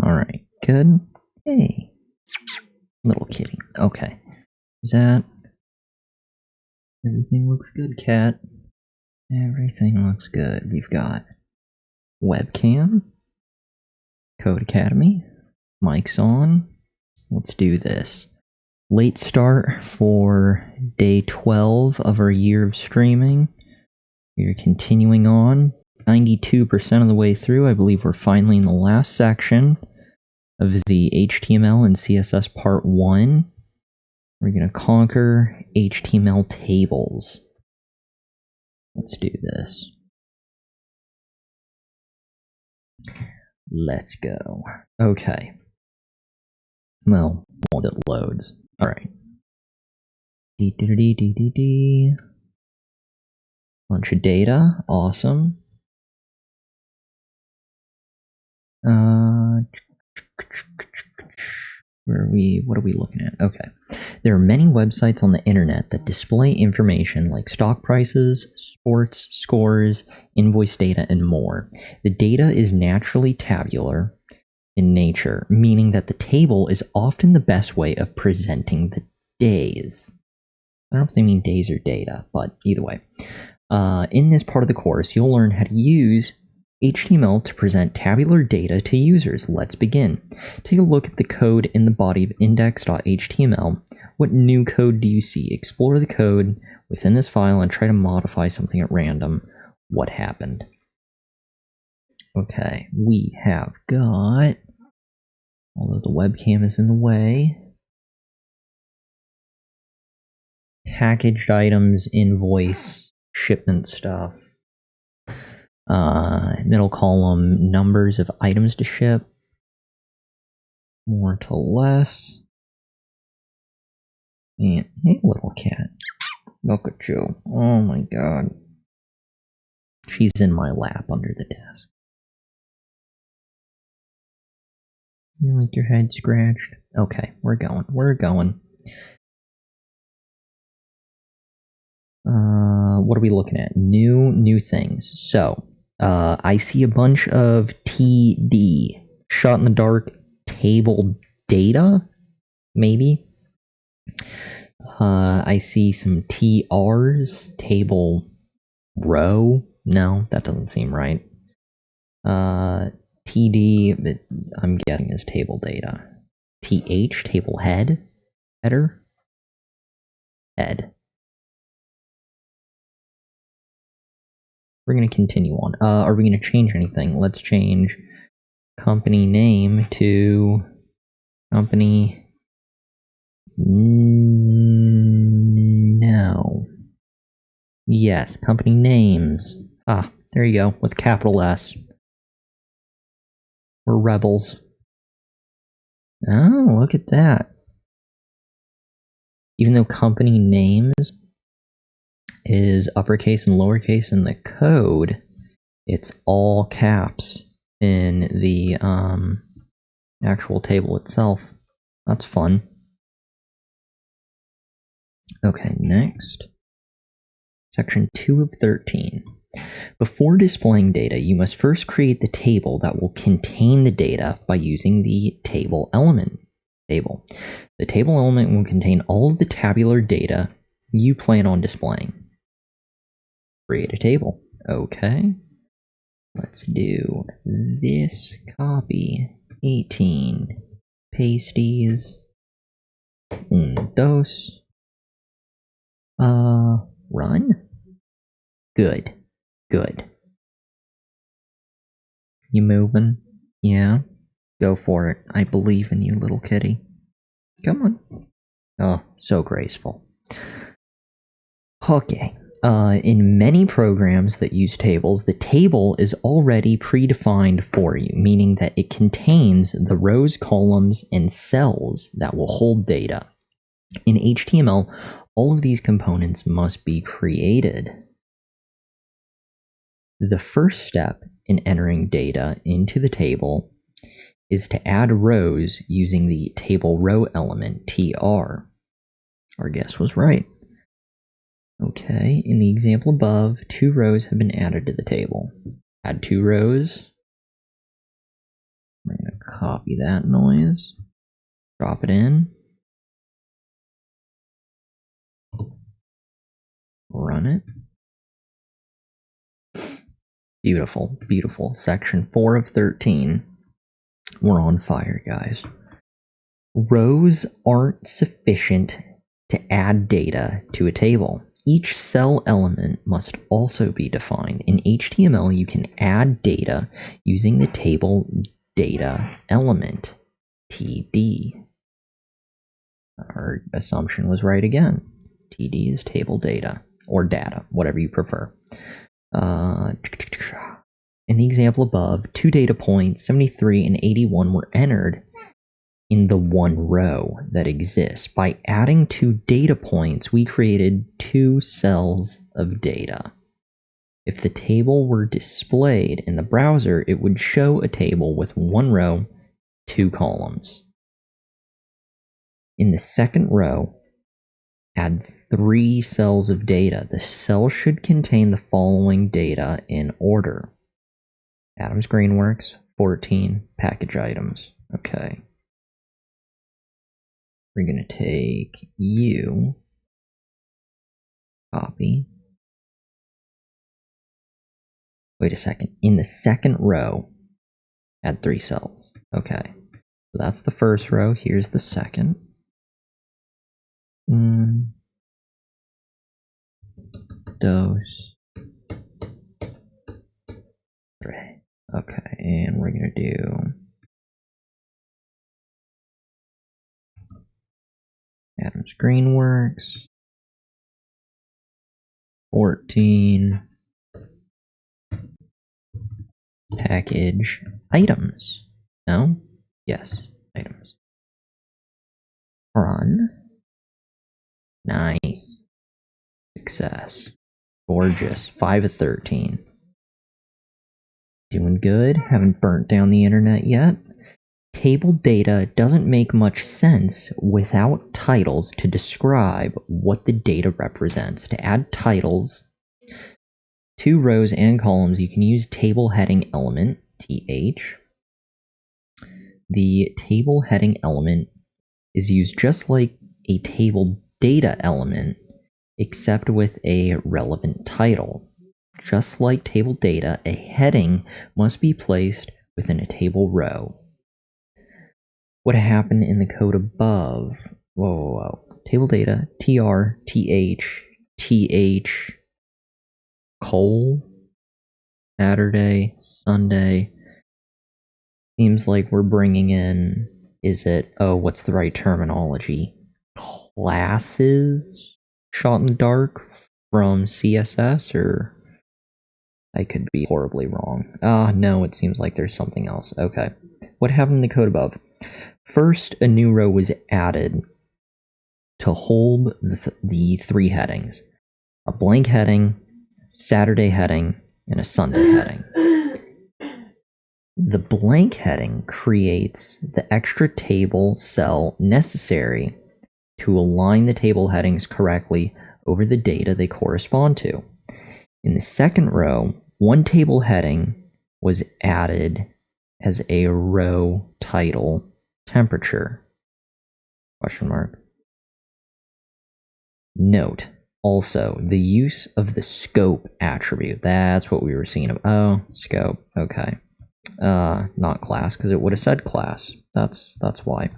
Alright, good. Hey, little kitty. Okay. Is that... Everything looks good, cat. Everything looks good. We've got webcam, Codecademy, mic's on. Let's do this. Late start for day 12 of our year of streaming. We're continuing on. 92% of the way through. I believe we're finally in the last section of the HTML and CSS part 1. We're going to conquer HTML tables. Let's do this. Let's go. Okay. Well, while it loads. Alright. Bunch of data. Awesome. What are we looking at? Okay. There are many websites on the internet that display information like stock prices, sports, scores, invoice data, and more. The data is naturally tabular in nature, meaning that the table is often the best way of presenting the days. I don't know if they mean days or data, but either way. In this part of the course, you'll learn how to use HTML to present tabular data to users. Let's begin. Take a look at the code in the body of index.html. What new code do you see? Explore the code within this file and try to modify something at random. What happened? Okay, we have got, although the webcam is in the way, packaged items, invoice, shipment stuff. Middle column, numbers of items to ship. More to less. And hey, little cat. Look at you. Oh my god. She's in my lap under the desk. You like your head scratched? Okay, we're going. We're going. What are we looking at? New things. So, I see a bunch of TD, shot in the dark table data, maybe. I see some TRs, table row. No, that doesn't seem right. TD, I'm guessing is table data. TH, table head, header, head. We're going to continue on. Are we going to change anything? Let's change company name to company. No. Yes, company names. Ah, there you go, with capital S. We're rebels. Oh, look at that. Even though company names is uppercase and lowercase in the code, it's all caps in the actual table itself. That's fun. Okay, next. Section 2 of 13. Before displaying data, you must first create the table that will contain the data by using the table element table. The table element will contain all of the tabular data you plan on displaying. Create a table. Okay. Let's do this copy. 18. Pasties. Dos. Run. Good. Good. You moving? Yeah. Go for it. I believe in you, little kitty. Come on. Oh, so graceful. Okay. In many programs that use tables, the table is already predefined for you, meaning that it contains the rows, columns, and cells that will hold data. In HTML, all of these components must be created. The first step in entering data into the table is to add rows using the table row element tr. Our guess was right. Okay, in the example above, 2 rows have been added to the table. Add 2 rows. We're going to copy that noise, drop it in, run it. Beautiful, beautiful. Section 4 of 13. We're on fire, guys. Rows aren't sufficient to add data to a table. Each cell element must also be defined. In HTML, you can add data using the table data element, TD. Our assumption was right again. TD is table data, or data, whatever you prefer. In the example above, 2 data points, 73 and 81, were entered in the one row that exists. By adding 2 data points, we created 2 cells of data. If the table were displayed in the browser, it would show a table with 1 row, 2 columns. In the second row, add 3 cells of data. The cell should contain the following data in order. Adams Greenworks, 14, package items. Okay. We're going to take you, copy. Wait a second. In the second row, add 3 cells. Okay. So that's the first row. Here's the second. Dose. 3. Okay, and we're going to do Adams Greenworks, 14, package items. No? Yes, items. Run. Nice. Success. Gorgeous. 5 of 13. Doing good. Haven't burnt down the internet yet. Table data doesn't make much sense without titles to describe what the data represents. To add titles to rows and columns, you can use table heading element, TH. The table heading element is used just like a table data element, except with a relevant title. Just like table data, a heading must be placed within a table row. What happened in the code above? Whoa. Table data, TR, TH, TH, Saturday, Sunday. Seems like we're bringing in, what's the right terminology? Classes shot in the dark from CSS, or I could be horribly wrong. No, it seems like there's something else. Okay. What happened in the code above? First, a new row was added to hold the 3 headings. A blank heading, Saturday heading, and a Sunday heading. The blank heading creates the extra table cell necessary to align the table headings correctly over the data they correspond to. In the second row, 1 table heading was added as a row title temperature. Question mark. Note also the use of the scope attribute. That's what we were seeing. Oh, scope. Okay. Not class, because it would have said class. That's why.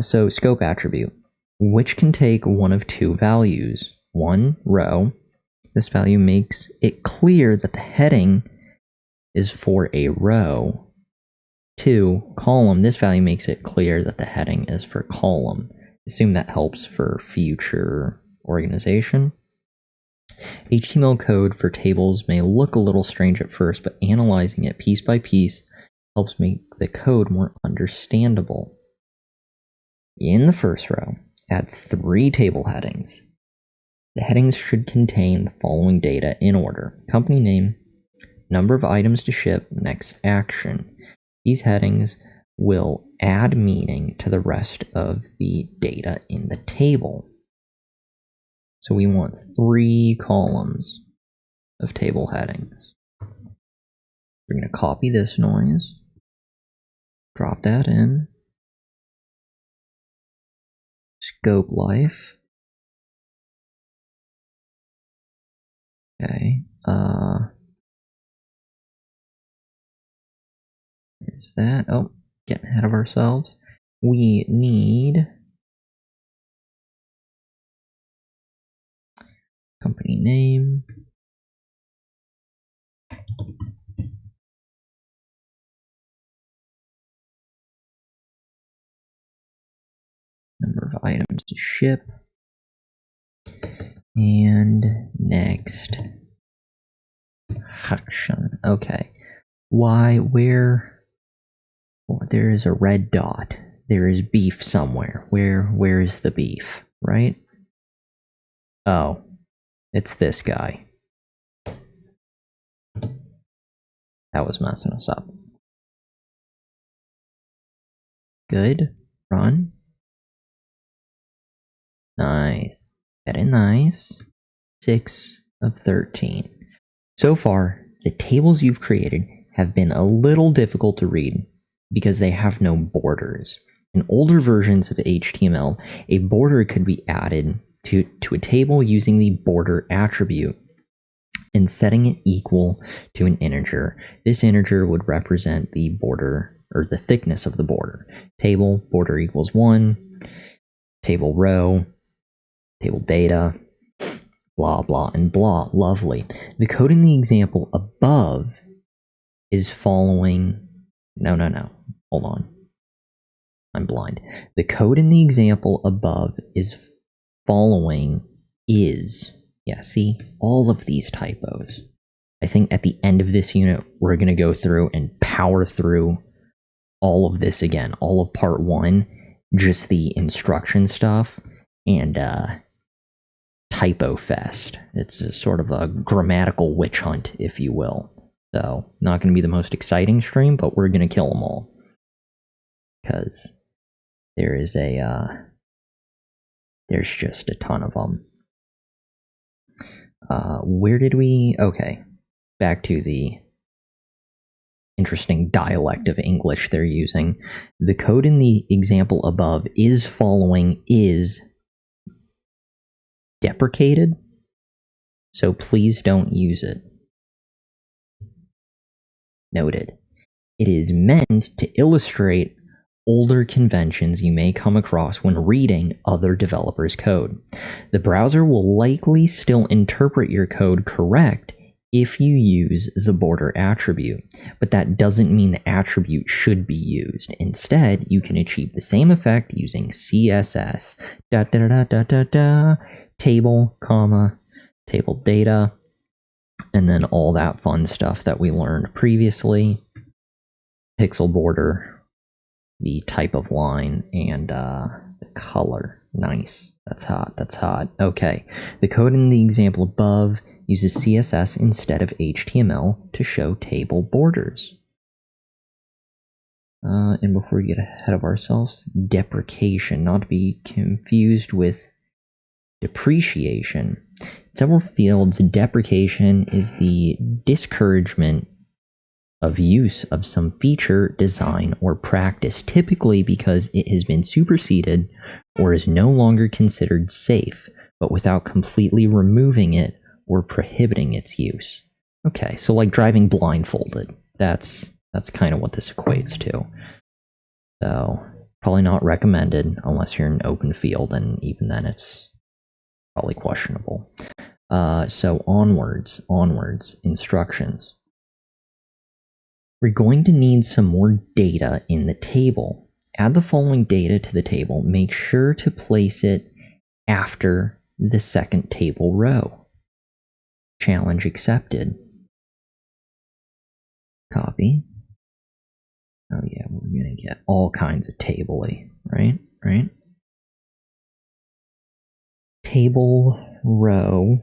So scope attribute, which can take one of 2 values. 1, row. This value makes it clear that the heading is for a row. 2, column. This value makes it clear that the heading is for column. Assume that helps for future organization. HTML code for tables may look a little strange at first, but analyzing it piece by piece helps make the code more understandable. In the first row, add 3 table headings. The headings should contain the following data in order: company name, number of items to ship, next action. These headings will add meaning to the rest of the data in the table. So we want 3 columns of table headings. We're going to copy this noise, drop that in. Scope life. Okay. There's that. Oh, getting ahead of ourselves. We need company name. Number of items to ship. And next. Okay. Why, where? Oh, there is a red dot. There is beef somewhere. Where is the beef? Right? Oh, it's this guy. That was messing us up. Good. Run. Nice. Very nice. 6 of 13. So far, the tables you've created have been a little difficult to read because they have no borders. In older versions of HTML, a border could be added to a table using the border attribute and setting it equal to an integer. This integer would represent the border or the thickness of the border. Table, border equals 1, table row, table data, blah, blah, and blah. Lovely. The code in the example above is following... No. Hold on. I'm blind. The code in the example above is following is... Yeah, see? All of these typos. I think at the end of this unit, we're going to go through and power through all of this again. All of part 1, just the instruction stuff, and typo fest. It's a sort of a grammatical witch hunt, if you will. So, not going to be the most exciting stream, but we're going to kill them all. Because there is there's just a ton of them. Where did we... Okay, back to the interesting dialect of English they're using. The code in the example above is following is deprecated, so please don't use it. Noted. It is meant to illustrate older conventions you may come across when reading other developers' code. The browser will likely still interpret your code correct if you use the border attribute, but that doesn't mean the attribute should be used. Instead, you can achieve the same effect using CSS. Table, comma, table data, and then all that fun stuff that we learned previously. Pixel border, the type of line, and the color. Nice. That's hot. That's hot. Okay. The code in the example above uses CSS instead of HTML to show table borders. And before we get ahead of ourselves, deprecation, not to be confused with depreciation. In several fields, deprecation is the discouragement of use of some feature, design, or practice, typically because it has been superseded or is no longer considered safe, but without completely removing it or prohibiting its use. Okay, so like driving blindfolded. That's kind of what this equates to. So, probably not recommended unless you're in an open field, and even then it's probably questionable. So onwards, instructions. We're going to need some more data in the table. Add the following data to the table. Make sure to place it after the second table row. Challenge accepted. Copy. Oh yeah, we're gonna get all kinds of table-y, right? Table row.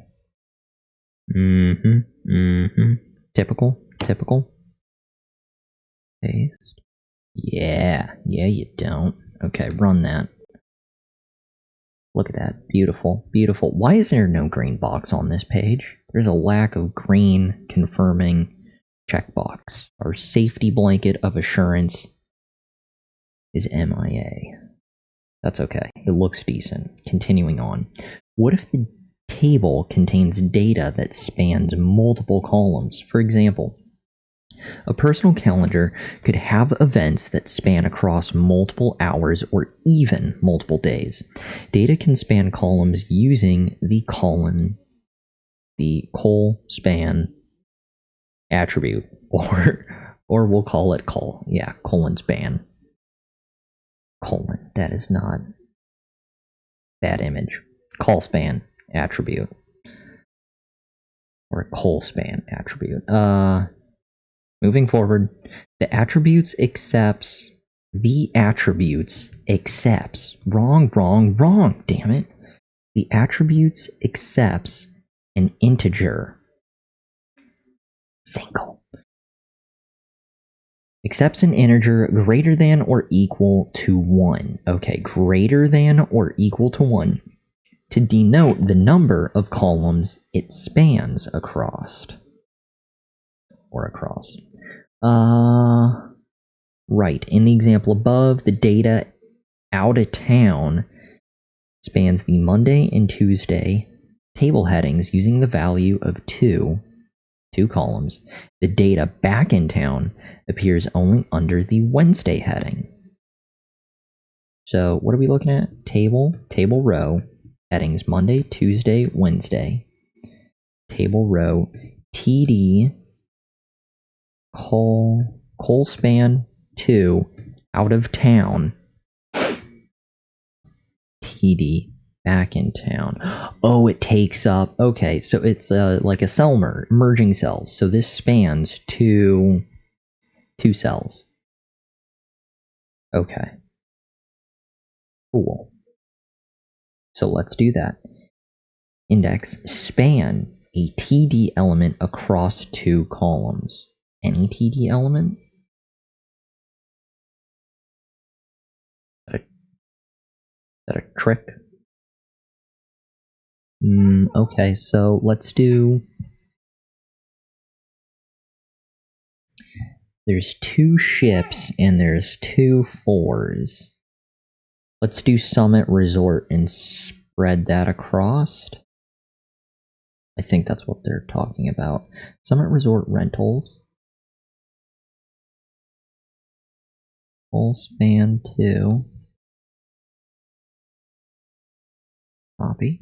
Typical. Paste. Yeah, you don't. Okay, run that. Look at that. Beautiful. Why is there no green box on this page? There's a lack of green confirming checkbox. Our safety blanket of assurance is MIA. That's okay. It looks decent. Continuing on. What if the table contains data that spans multiple columns? For example, a personal calendar could have events that span across multiple hours or even multiple days. Data can span columns using the col span attribute, or we'll call it colon span. Colon. That is not bad image. Col span attribute, or a col span attribute. Moving forward, the attributes accepts, wrong, damn it. The attributes accepts an integer. Single. Accepts an integer greater than or equal to 1. Okay, greater than or equal to 1 to denote the number of columns it spans across. Right. In the example above, the data out of town spans the Monday and Tuesday table headings using the value of two columns. The data back in town appears only under the Wednesday heading. So what are we looking at? Table row, headings Monday, Tuesday, Wednesday. Table row, TD, col span 2, out of town. TD, back in town. Oh, it takes up, okay, so it's like a cell merging cells. So this spans two cells. Okay. Cool. So let's do that. Index span a TD element across 2 columns. Any TD element? Is that a trick? Okay, so let's do... There's 2 ships and there's 2 4s. Let's do Summit Resort and spread that across. I think that's what they're talking about. Summit Resort rentals. Full span 2. Copy.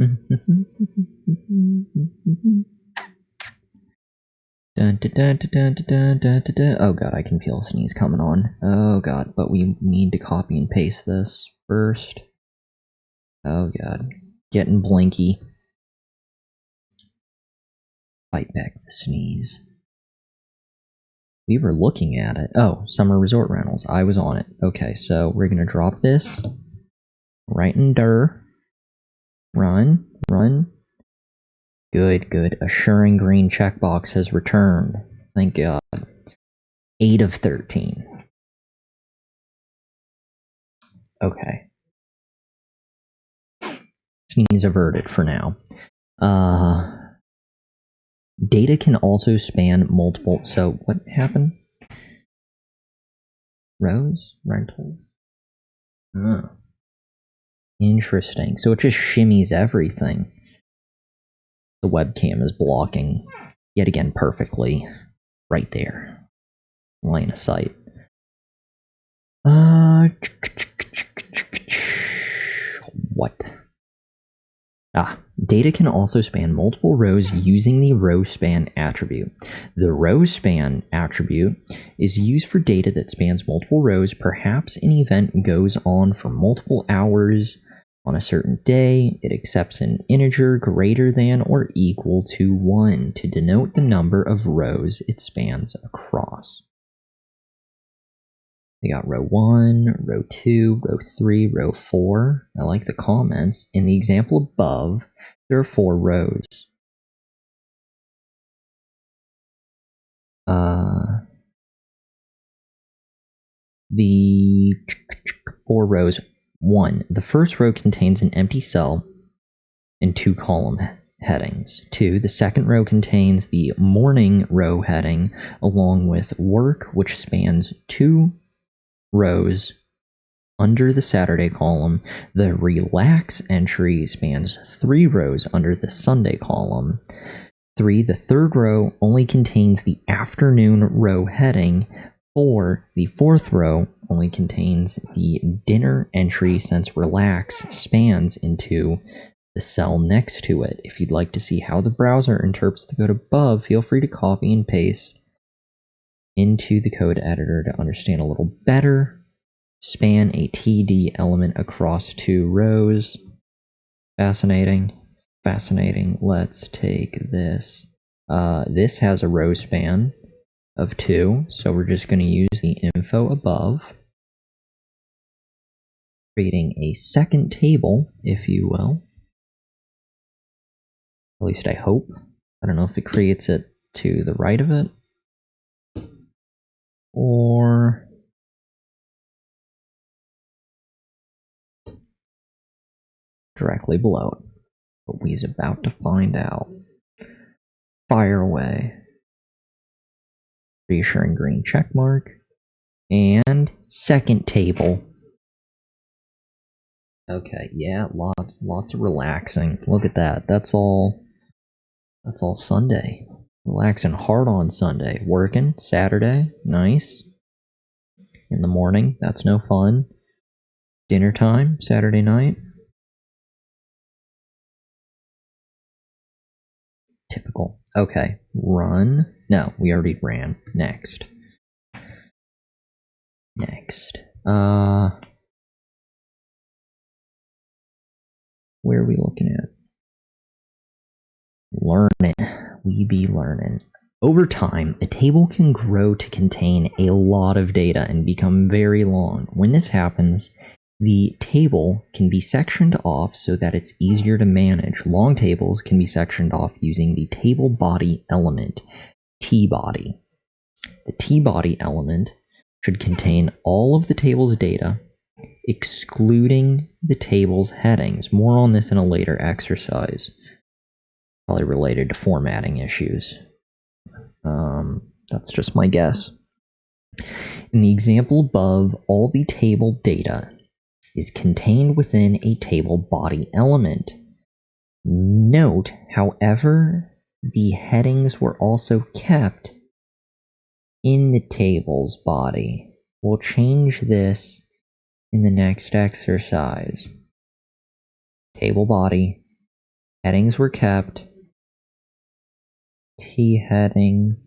Oh god, I can feel a sneeze coming on. Oh god, but we need to copy and paste this first. Oh god, getting blinky. Fight back the sneeze. We were looking at it. Oh, Summer Resort Rentals. I was on it. Okay, so we're gonna drop this right in dir. Run. Good. Assuring green checkbox has returned. Thank God. 8 of 13. Okay. Sneeze averted for now. Data can also span multiple... So, what happened? Rows? Rentals? Oh. Interesting. So it just shimmies everything. The webcam is blocking, yet again, perfectly. Right there. Line of sight. What? Data can also span multiple rows using the row span attribute. The row span attribute is used for data that spans multiple rows. Perhaps an event goes on for multiple hours on a certain day. It accepts an integer greater than or equal to 1 to denote the number of rows it spans across. We got row 1, row 2, row 3, row 4. I like the comments. In the example above, there are 4 rows. The 4 rows. 1. The first row contains an empty cell and 2 column headings. 2. The second row contains the morning row heading along with work, which spans 2 rows under the Saturday column. The relax entry spans 3 rows under the Sunday column. 3, the third row only contains the afternoon row heading. 4, the fourth row only contains the dinner entry since relax spans into the cell next to it. If you'd like to see how the browser interprets the code above, feel free to copy and paste into the code editor to understand a little better. Span a TD element across 2 rows. Fascinating. Fascinating. Let's take this. This has a row span of 2, so we're just going to use the info above, creating a second table, if you will. At least I hope. I don't know if it creates it to the right of it or directly below it, but we's about to find out. Fire away. Reassuring green check mark. And second table. Okay, yeah, lots of relaxing. Look at that. That's all Sunday. Relaxing hard on Sunday. Working Saturday. Nice. In the morning, that's no fun. Dinner time, Saturday night. Typical. Okay, run. No, we already ran. Next. Where are we looking at? Learning. We be learning. Over time, a table can grow to contain a lot of data and become very long. When this happens, the table can be sectioned off so that it's easier to manage. Long tables can be sectioned off using the table body element, T-body. The T-body element should contain all of the table's data, excluding the table's headings. More on this in a later exercise, probably related to formatting issues. That's just my guess. In the example above, all the table data is contained within a table body element. Note, however, the headings were also kept in the table's body. We'll change this in the next exercise. Table body, headings were kept, T heading,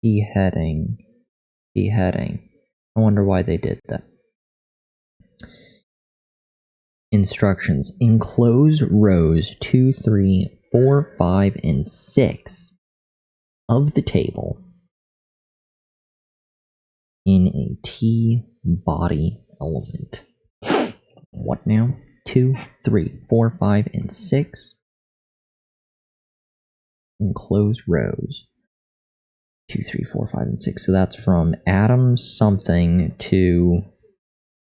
T heading, T heading. I wonder why they did that. Instructions. Enclose rows 2, 3, 4, 5, and 6 of the table in a T body element. What now? 2, 3, 4, 5, and 6. Enclose rows 2, 3, 4, 5, and 6. So that's from Adam something to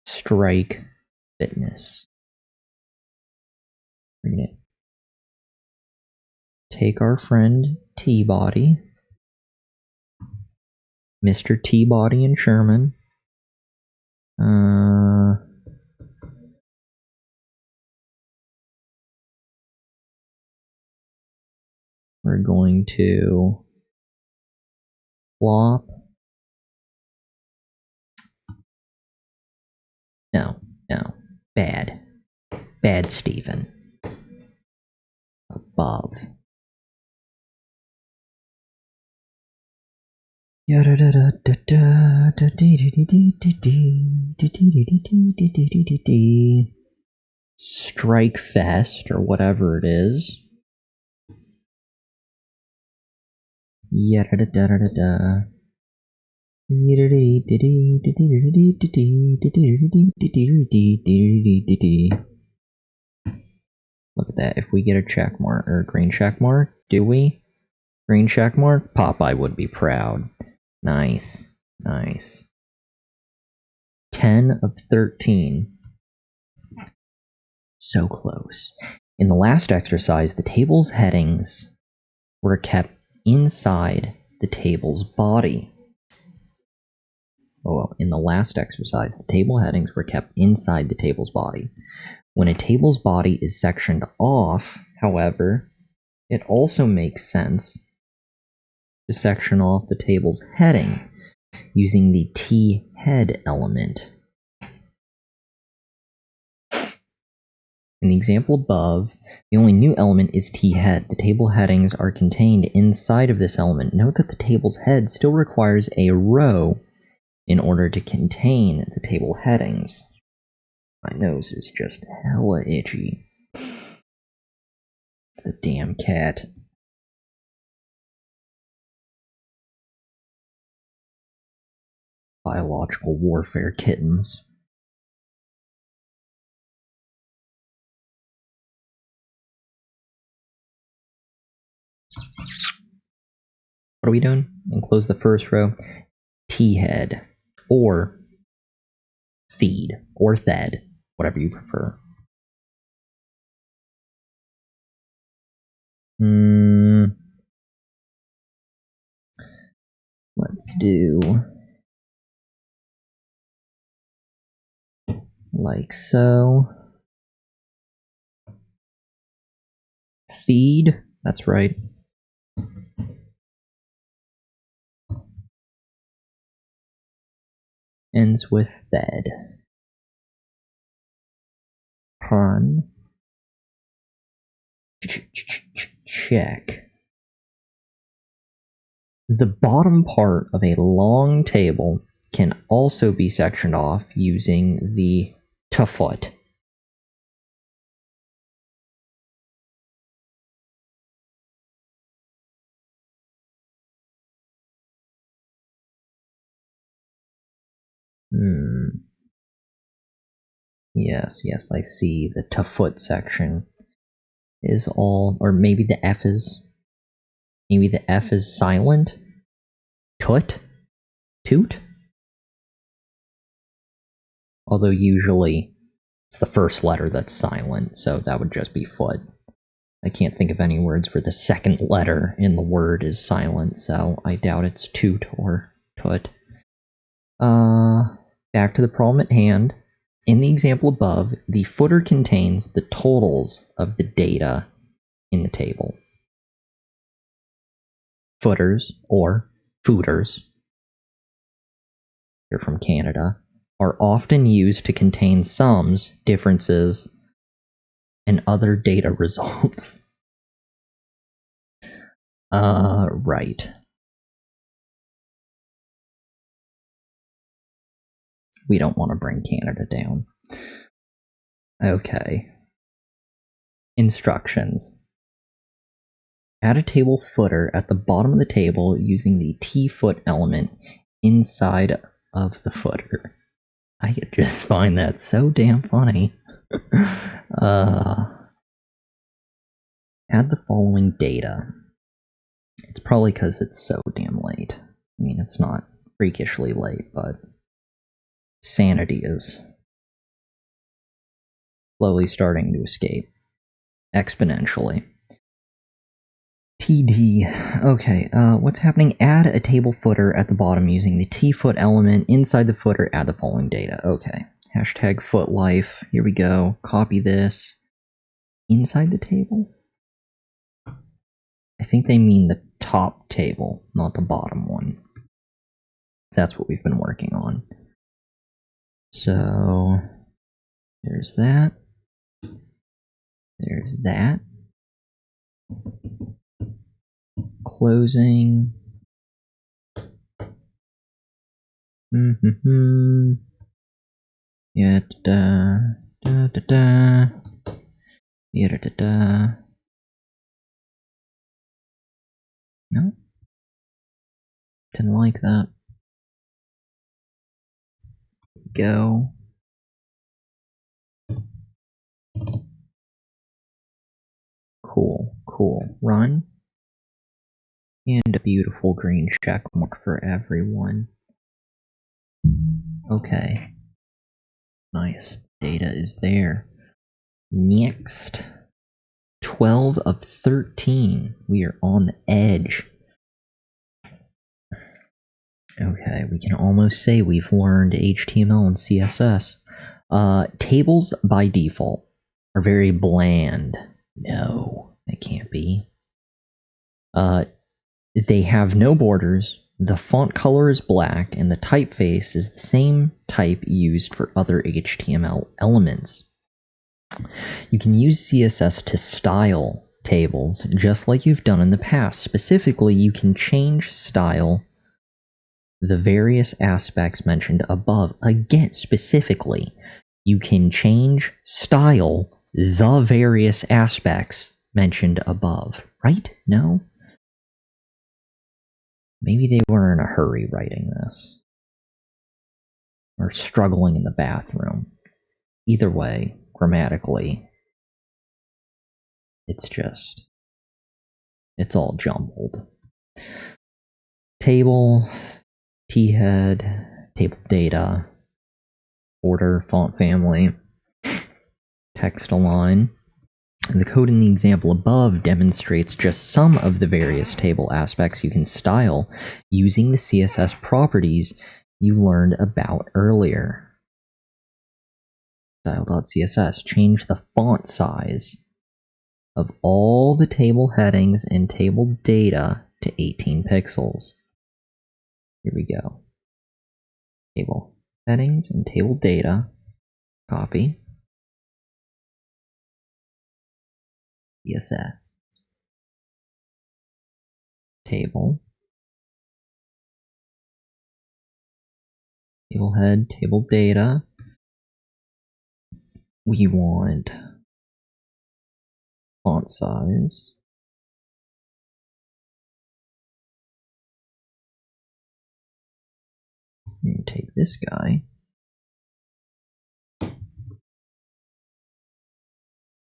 Strike Fitness. We're gonna take our friend T-body, Mr. T-body and Sherman. We're going to flop. No. Bad. Bad, Stephen. Above. Strike Fest, or whatever it is. Look at that. If we get a check mark, or a green check mark, do we? Green check mark? Popeye would be proud. Nice. 10 of 13. So close. In the last exercise, the table's headings were kept inside the table's body. in the last exercise, the table headings were kept inside the table's body. When a table's body is sectioned off, however, it also makes sense to section off the table's heading using the T-head element. In the example above, the only new element is T-head. The table headings are contained inside of this element. Note that the table's head still requires a row in order to contain the table headings. My nose is just hella itchy. The damn cat. Biological warfare kittens. What are we doing? Enclose the first row. T-head. Or feed. Or thed. Whatever you prefer. Let's do like so. Feed. That's right. Ends with thed. Run. Check. The bottom part of a long table can also be sectioned off using the foot. Yes, I see. The foot section is all, or maybe the F is silent. Toot? Although usually it's the first letter that's silent, so that would just be foot. I can't think of any words where the second letter in the word is silent, so I doubt it's toot or toot. Back to the problem at hand. In the example above, the footer contains the totals of the data in the table. Footers, or footers, you're from Canada, are often used to contain sums, differences, and other data results. Right. We don't want to bring Canada down. Okay. Instructions. Add a table footer at the bottom of the table using the T-foot element inside of the footer. I just find that so damn funny. Add the following data. It's probably because it's so damn late. I mean, it's not freakishly late, but sanity is slowly starting to escape. Exponentially. TD. Okay, what's happening? Add a table footer at the bottom using the T-foot element. Inside the footer, add the following data. Okay. Hashtag footlife. Here we go. Copy this. Inside the table? I think they mean the top table, not the bottom one. That's what we've been working on. So, there's that. There's that. Closing. Yeah, No. Didn't like that. Go. Cool. Run. And a beautiful green check mark for everyone. Okay. Nice. Data is there. Next. 12 of 13. We are on the edge. Okay. Okay, we can almost say we've learned HTML and CSS. Tables by default are very bland. No, it can't be. They have no borders, the font color is black, and the typeface is the same type used for other HTML elements. You can use CSS to style tables, just like you've done in the past. Specifically, you can change style the various aspects mentioned above. Again, specifically, you can change style the various aspects mentioned above, right? No? Maybe they were in a hurry writing this. Or struggling in the bathroom. Either way, grammatically, it's all jumbled. Table, t-head, table data, order, font family, text align. The code in the example above demonstrates just some of the various table aspects you can style using the CSS properties you learned about earlier. Style.css, change the font size of all the table headings and table data to 18 pixels. Here we go. Table headings and table data, copy. CSS. Table. Table head, table data. We want font size. And take this guy.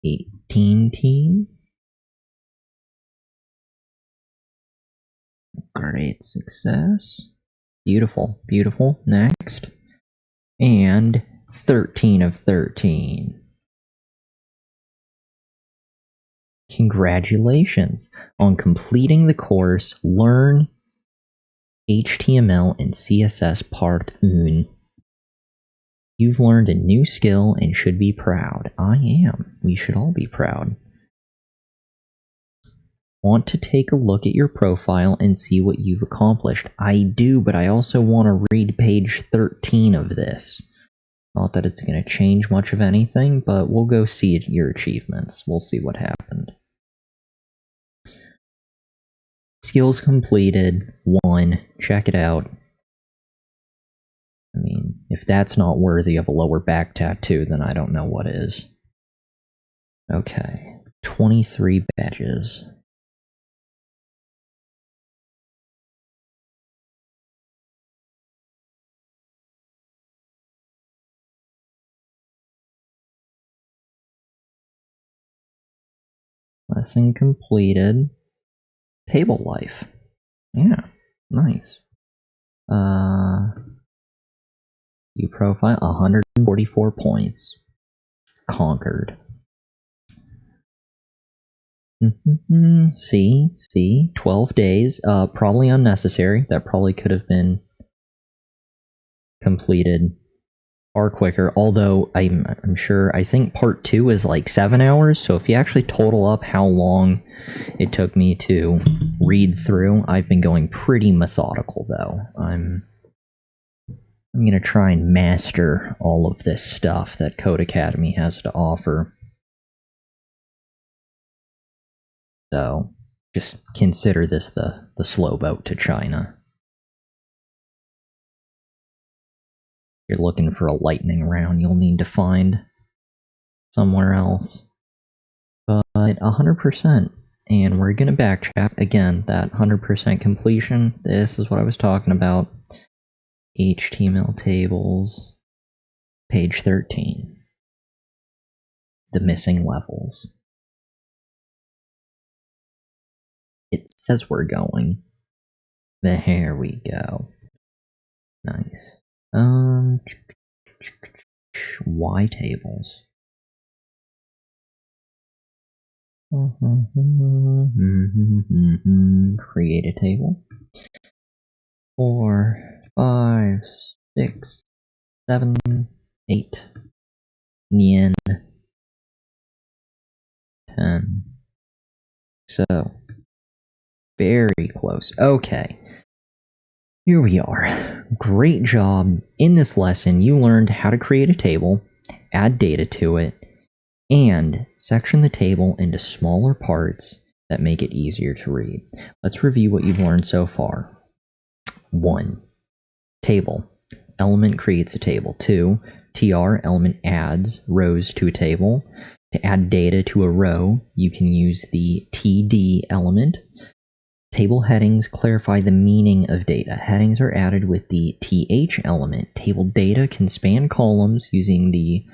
18 team. Great success. Beautiful, beautiful. Next. And 13 of 13. Congratulations on completing the course Learn HTML and CSS Part 1. You've learned a new skill and should be proud. I am. We should all be proud. Want to take a look at your profile and see what you've accomplished? I do, but I also want to read page 13 of this. Not that it's going to change much of anything, but we'll go see your achievements. We'll see what happened. Skills completed. 1. Check it out. I mean, if that's not worthy of a lower back tattoo, then I don't know what is. Okay. 23 badges. Lesson completed. Table life. Yeah, nice. You profile 144 points. Conquered. See, 12 days. Probably unnecessary. That probably could have been completed far quicker, although I'm sure, I think part 2 is like 7 hours, so if you actually total up how long it took me to read through, I've been going pretty methodical though. I'm gonna try and master all of this stuff that Codecademy has to offer. So just consider this the slow boat to China. You're looking for a lightning round, you'll need to find somewhere else. But 100%, and we're gonna backtrack again. That 100% completion. This is what I was talking about. HTML tables, page 13. The missing levels. It says we're going. There we go. Nice. Y tables. Create a table for 5, 6, 7, 8, 9, 10. So, very close. Okay. Here we are. Great job. In this lesson, you learned how to create a table, add data to it, and section the table into smaller parts that make it easier to read. Let's review what you've learned so far. 1. Table. Element creates a table. 2. TR, element adds rows to a table. To add data to a row, you can use the TD element. Table headings clarify the meaning of data. Headings are added with the TH element. Table data can span columns using the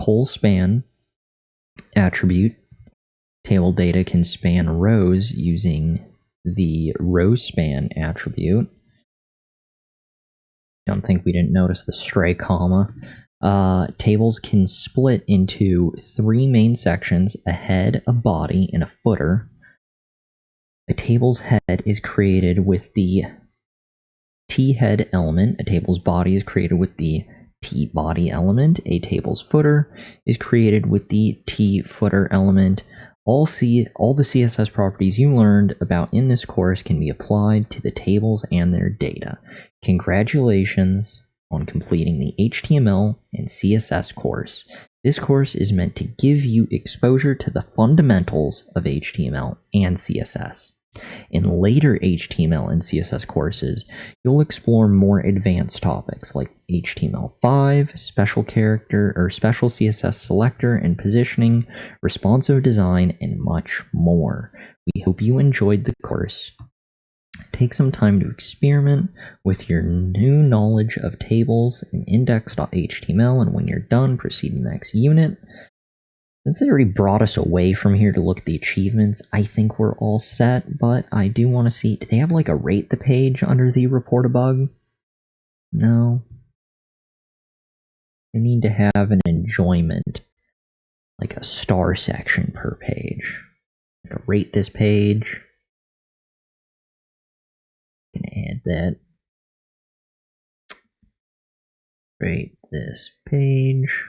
col_span attribute. Table data can span rows using the row_span attribute. Don't think we didn't notice the stray comma. Tables can split into 3 main sections: a head, a body, and a footer. A table's head is created with the T-head element. A table's body is created with the T-body element. A table's footer is created with the T-footer element. All the CSS properties you learned about in this course can be applied to the tables and their data. Congratulations on completing the HTML and CSS course. This course is meant to give you exposure to the fundamentals of HTML and CSS. In later HTML and CSS courses, you'll explore more advanced topics like HTML5, special character or special CSS selector and positioning, responsive design, and much more. We hope you enjoyed the course. Take some time to experiment with your new knowledge of tables in index.html, and when you're done, proceed to the next unit. Since they already brought us away from here to look at the achievements, I think we're all set, but I do want to see, do they have like a rate the page under the report a bug? No. They need to have an enjoyment, like a star section per page. Like a rate this page. I'm gonna add that. Rate this page.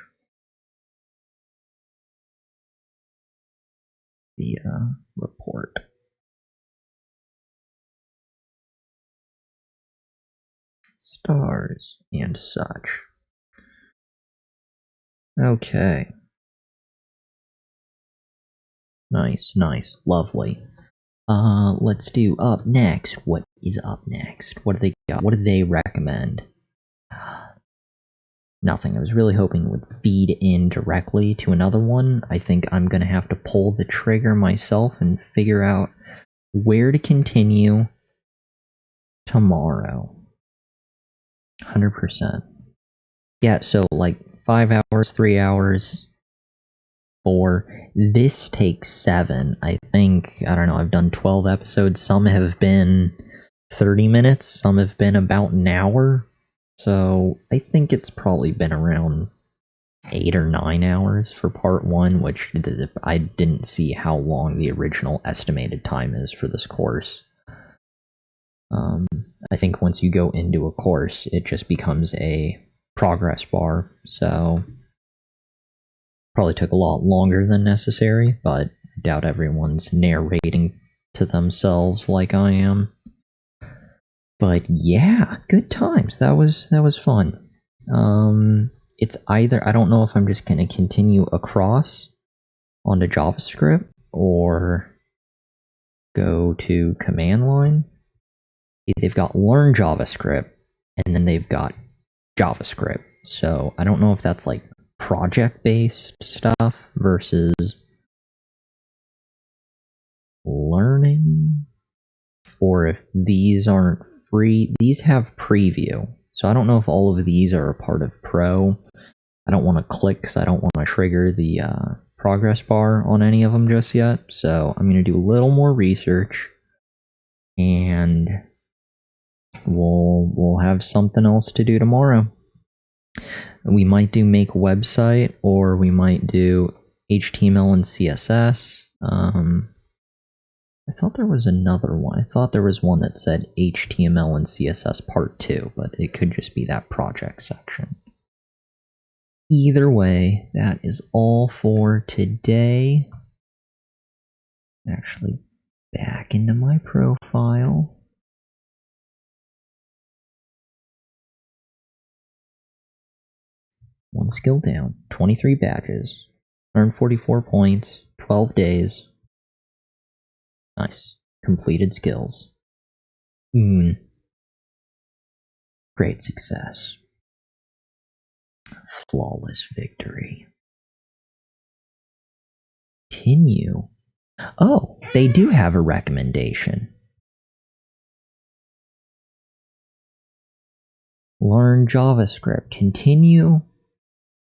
Via report. Stars and such. Okay. Nice, nice, lovely. Let's do up next. What is up next? What do they got? What do they recommend? Nothing. I was really hoping it would feed in directly to another one. I think I'm gonna have to pull the trigger myself and figure out where to continue tomorrow. 100%. Yeah, so like 5 hours, 3 hours, 4. This takes 7. I think, I don't know, I've done 12 episodes. Some have been 30 minutes, some have been about an hour. So I think it's probably been around 8 or 9 hours for part 1, which I didn't see how long the original estimated time is for this course. I think once you go into a course, it just becomes a progress bar. So probably took a lot longer than necessary, but I doubt everyone's narrating to themselves like I am. But yeah, good times. That was fun. It's either, I don't know if I'm just going to continue across onto JavaScript or go to command line. They've got learn JavaScript and then they've got JavaScript. So I don't know if that's like project-based stuff versus learning, or if these aren't free. These have preview, so I don't know if all of these are a part of Pro. I don't want to click because I don't want to trigger the progress bar on any of them just yet, so I'm going to do a little more research and we'll have something else to do tomorrow. We might do make website, or we might do HTML and CSS. I thought there was another one. I thought there was one that said HTML and CSS part 2, but it could just be that project section. Either way, that is all for today. Actually, back into my profile. One skill down, 23 badges, earned 44 points, 12 days. Nice. Completed skills. Great success. Flawless victory. Continue. Oh, they do have a recommendation. Learn JavaScript. Continue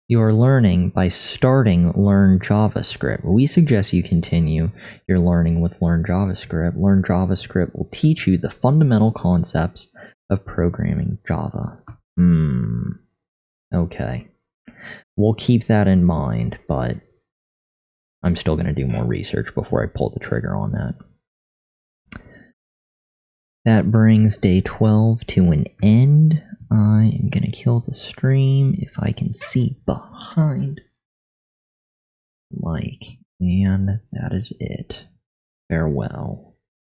your learning by starting Learn JavaScript. We suggest you continue your learning with Learn JavaScript. Learn JavaScript will teach you the fundamental concepts of programming Java. Okay. We'll keep that in mind, but I'm still going to do more research before I pull the trigger on that. That brings day 12 to an end. I am going to kill the stream if I can see behind the mic. And that is it. Farewell.